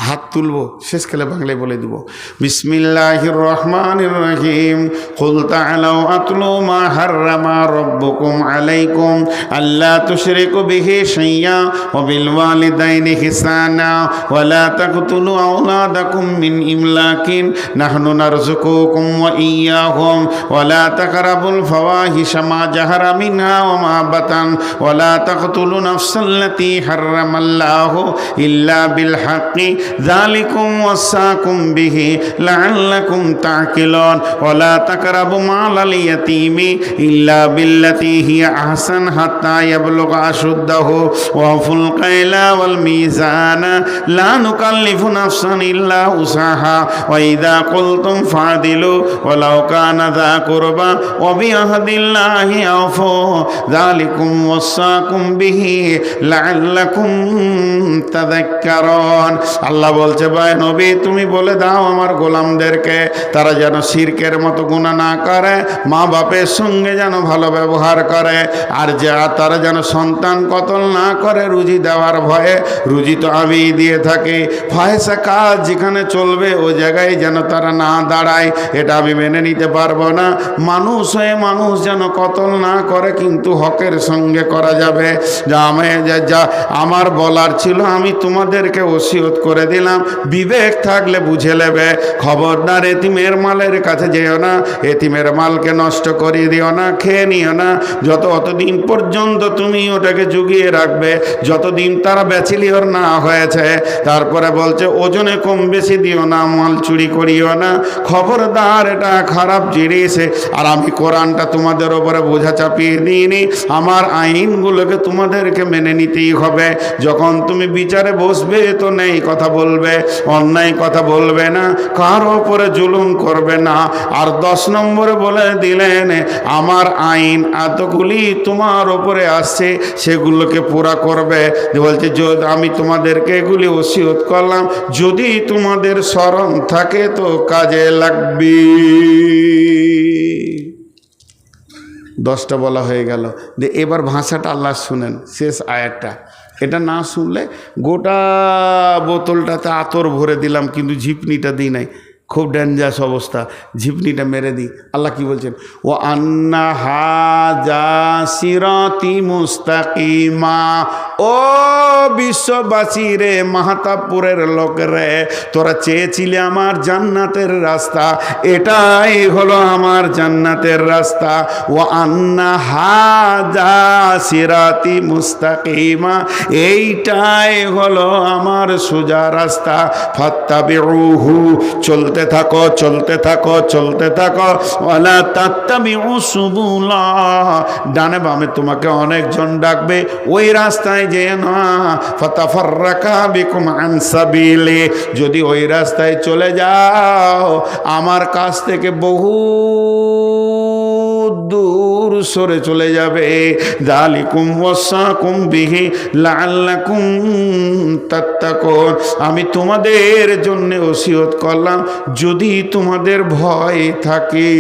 হাত তুলবো, শেষকালে বাংলায় বলে দিব। বিসমিল্লাহির রহমানির রহিম। কুল তাআলাউ আতলু মা হাররামা রাব্বুকুম আলাইকুম আল্লা তুশরিকু বিহি শাইয়্যা ওয়া বিল ওয়ালিদাইনি ইহসানা ওয়া লা তাকতুলু আওলাদাকুম মিন ইমলাকিন নাহনু নারযুকুকুম ওয়া ইয়্যাহুম ওয়া লা তাকরাবুল ফাওয়াহিশা মা জাহারা মিনহা ওয়া মা বাতান ওয়া লা তাকতুলু নাফসাল্লাতী হাররামাল্লাহু ইল্লা বিল হাক্কি যালিকুম ওয়াসাকুম বিহি লাআল্লাকুম তা'কিলুন ওয়া লা তাকরাবু মালাল ইয়াতীমি ইল্লা বিল্লাতী হিয়া আহসান হাত্তা ইয়াবলুগা আশুদ্দাহু ওয়া ফুল কাইলা ওয়াল মিজানা লা নুকাল্লিফু নাফসান ইল্লা উসাহা ওয়া ইযা কুলতুম ফাদিলু ওয়ালাউ কানা যা কুরবা ওয়া বিআহদিল্লাহি আউফু যালিকুম ওয়াসাকুম বিহি লাআল্লাকুম তাযাক্কারুন। আল্লাহ বলছে ভাই নবী তুমি বলে দাও আমার গোলামদেরকে তারা যেন শিরকের মতো গুনাহ না করে, মা বাপের সঙ্গে যেন ভালো ব্যবহার করে, আর তারা যেন সন্তান কতল না করে রুজি দেওয়ার ভয়ে। রুজি তো আমি দিয়ে থাকি, ফাহেসা কাজ যেখানে চলবে ও জায়গায় যেন তারা না দাঁড়ায়, এটা আমি মেনে নিতে পারবো না। মানুষ হয়ে মানুষ যেন কতল না করে, কিন্তু হকের সঙ্গে করা যাবে। যা আমার বলার ছিল আমি তোমাদেরকে ওসিয়ত করে করে দিলাম, বিবেক থাকলে বুঝে নেবে। খবরদার এতিমের মালের কাছে যেও না, এতিমের মালকে নষ্ট করিয়ে দিও না, খেয়ে নিও না। অতদিন পর্যন্ত তুমি ওটাকে জুগিয়ে রাখবে যতদিন তারা ব্যাচিলিয়র না হয়েছে। তারপরে বলছে ওজনে কম বেশি দিও না, মাল চুরি করিও না। খবরদার, এটা খারাপ জিনিস। আর আমি কোরআনটা তোমাদের ওপরে বোঝা চাপিয়ে দিইনি, আমার আইনগুলোকে তোমাদেরকে মেনে নিতেই হবে। যখন তুমি বিচারে বসবে তো নেই কথা বলবে, অন্যায় কথা বলবে না, কার ওপরে জুলুম করবে না। আর 10 নম্বরে বলে দিলেন আমার আইন এতগুলি তোমার ওপরে আসছে, সেগুলোকে পুরা করবে। বলছে আমি তোমাদেরকে এগুলি ওসিয়ত করলাম, যদি তোমাদের স্মরণ থাকে তো কাজে লাগবে। 10টা বলা হয়ে গেল। এবার ভাষাটা আল্লাহ শুনেন, শেষ আয়াতটা। এটা না শুনলে গোটা বোতলটাতে আতর ভরে দিলাম কিন্তু ঝিপনিটা দিই নাই, খুব ডেঞ্জারাস অবস্থা, ঝিপনিটা মেরে দিই। আল্লাহ কি বলছেন? ও আন্না হাজা সিরাতি মুস্তাকিমা। ও বিশ্ববাসী রে, মাহাতাবপুরের লোক রে, তোরা চেয়েছিলে আমার জান্নাতের রাস্তা, এটাই হলো আমার জান্নাতের রাস্তা। ও আন্না হাজা সিরাতি মুস্তাকিমা, এইটাই হলো আমার সোজা রাস্তা। ফাত্তাবিউহু, চলতে থাকো চলতে থাকো চলতে থাকো। ওয়ালা তাত্তাবিউ সুবুলা, ডানে বামে তোমাকে অনেকজন ডাকবে, ওই রাস্তায় যেও না। ফাতাফাররাকা বিকুম আন সাবিলি, যদি ওই রাস্তায় চলে যাও আমার কাছ থেকে বহু দূর সরে চলে যাবে। যালিকুম ওয়াসাকুম বিহি লাআল্লাকুম তাত্তাকুন, আমি তোমাদের জন্য ওসিয়ত করলাম যদি তোমাদের ভয় থাকে।